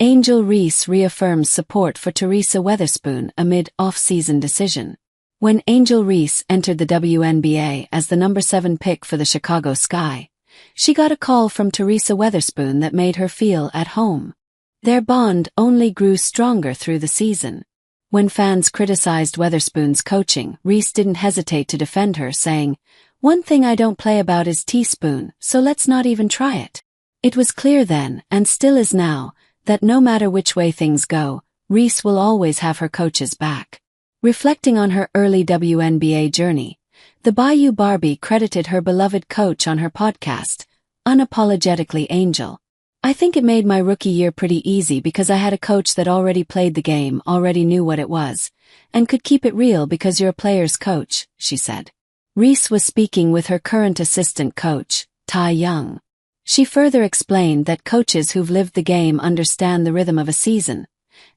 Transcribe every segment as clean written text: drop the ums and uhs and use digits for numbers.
Angel Reese reaffirms support for Teresa Weatherspoon amid off-season decision. When Angel Reese entered the WNBA as the number 7 pick for the Chicago Sky, she got a call from Teresa Weatherspoon that made her feel at home. Their bond only grew stronger through the season. When fans criticized Weatherspoon's coaching, Reese didn't hesitate to defend her, saying, "One thing I don't play about is teaspoon, so let's not even try it." It was clear then, and still is now, that no matter which way things go, Reese will always have her coach's back. Reflecting on her early WNBA journey, the Bayou Barbie credited her beloved coach on her podcast, Unapologetically Angel. "I think it made my rookie year pretty easy because I had a coach that already played the game, already knew what it was, and could keep it real because you're a player's coach," she said. Reese was speaking with her current assistant coach, Ty Young. She further explained that coaches who've lived the game understand the rhythm of a season,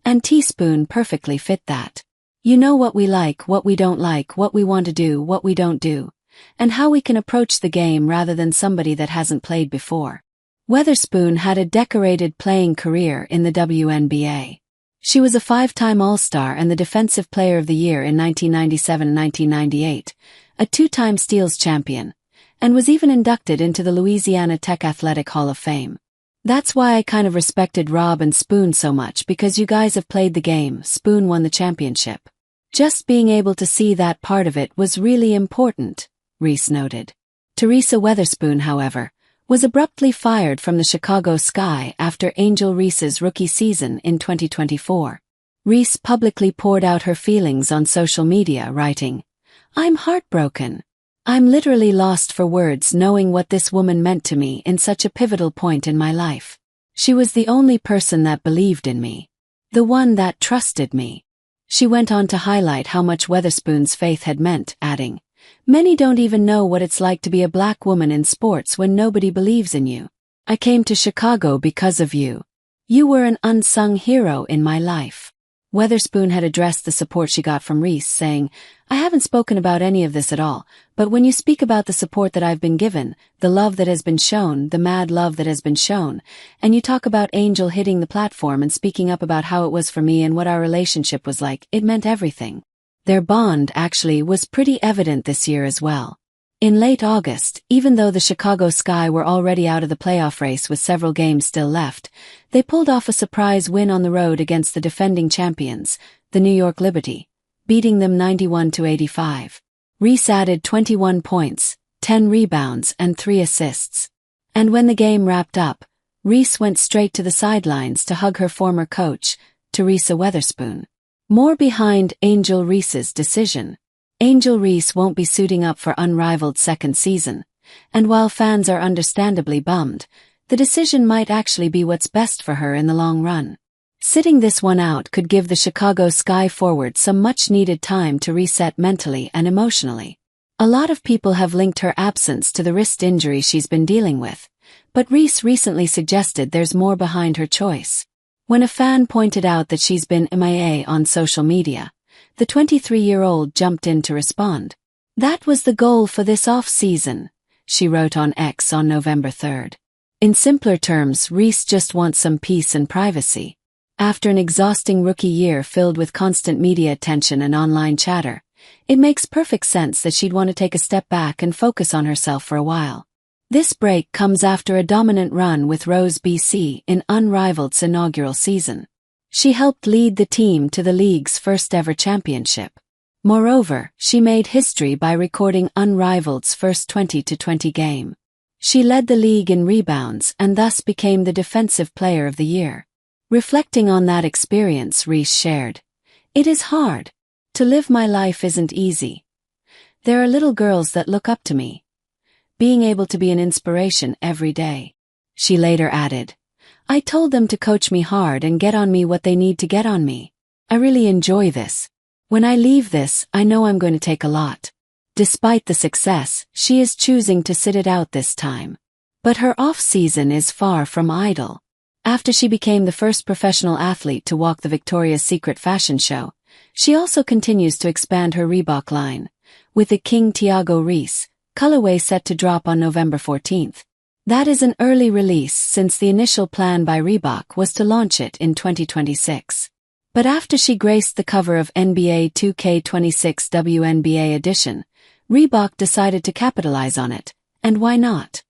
and teaspoon perfectly fit that. "You know what we like, what we don't like, what we want to do, what we don't do, and how we can approach the game rather than somebody that hasn't played before." Weatherspoon had a decorated playing career in the WNBA. She was a 5-time All-Star and the Defensive Player of the Year in 1997-1998, a 2-time Steals champion, and was even inducted into the Louisiana Tech Athletic Hall of Fame. "That's why I kind of respected Rob and Spoon so much, because you guys have played the game. Spoon won the championship. Just being able to see that part of it was really important," Reese noted. Teresa Weatherspoon, however, was abruptly fired from the Chicago Sky after Angel Reese's rookie season in 2024. Reese publicly poured out her feelings on social media, writing, "I'm heartbroken. I'm literally lost for words knowing what this woman meant to me in such a pivotal point in my life. She was the only person that believed in me. The one that trusted me." She went on to highlight how much Weatherspoon's faith had meant, adding, "Many don't even know what it's like to be a black woman in sports when nobody believes in you. I came to Chicago because of you. You were an unsung hero in my life." Weatherspoon had addressed the support she got from Reese, saying, "I haven't spoken about any of this at all, but when you speak about the support that I've been given, the love that has been shown, the mad love that has been shown, and you talk about Angel hitting the platform and speaking up about how it was for me and what our relationship was like, it meant everything." Their bond actually was pretty evident this year as well. In late August, even though the Chicago Sky were already out of the playoff race with several games still left, they pulled off a surprise win on the road against the defending champions, the New York Liberty, beating them 91-85. Reese added 21 points, 10 rebounds and 3 assists. And when the game wrapped up, Reese went straight to the sidelines to hug her former coach, Teresa Weatherspoon. More behind Angel Reese's decision. Angel Reese won't be suiting up for Unrivaled's second season, and while fans are understandably bummed, the decision might actually be what's best for her in the long run. Sitting this one out could give the Chicago Sky forward some much-needed time to reset mentally and emotionally. A lot of people have linked her absence to the wrist injury she's been dealing with, but Reese recently suggested there's more behind her choice. When a fan pointed out that she's been MIA on social media, the 23-year-old jumped in to respond. "That was the goal for this off-season," she wrote on X on November 3rd. In simpler terms, Reese just wants some peace and privacy. After an exhausting rookie year filled with constant media attention and online chatter, it makes perfect sense that she'd want to take a step back and focus on herself for a while. This break comes after a dominant run with Rose BC in Unrivaled's inaugural season. She helped lead the team to the league's first-ever championship. Moreover, she made history by recording Unrivaled's first 20-20 game. She led the league in rebounds and thus became the Defensive Player of the Year. Reflecting on that experience, Reese shared, "It is hard. To live my life isn't easy. There are little girls that look up to me. Being able to be an inspiration every day." She later added, "I told them to coach me hard and get on me what they need to get on me. I really enjoy this. When I leave this, I know I'm going to take a lot." Despite the success, she is choosing to sit it out this time. But her off-season is far from idle. After she became the first professional athlete to walk the Victoria's Secret fashion show, she also continues to expand her Reebok line, with the King Tiago Reese colorway set to drop on November 14th. That is an early release since the initial plan by Reebok was to launch it in 2026. But after she graced the cover of NBA 2K26 WNBA edition, Reebok decided to capitalize on it, and why not?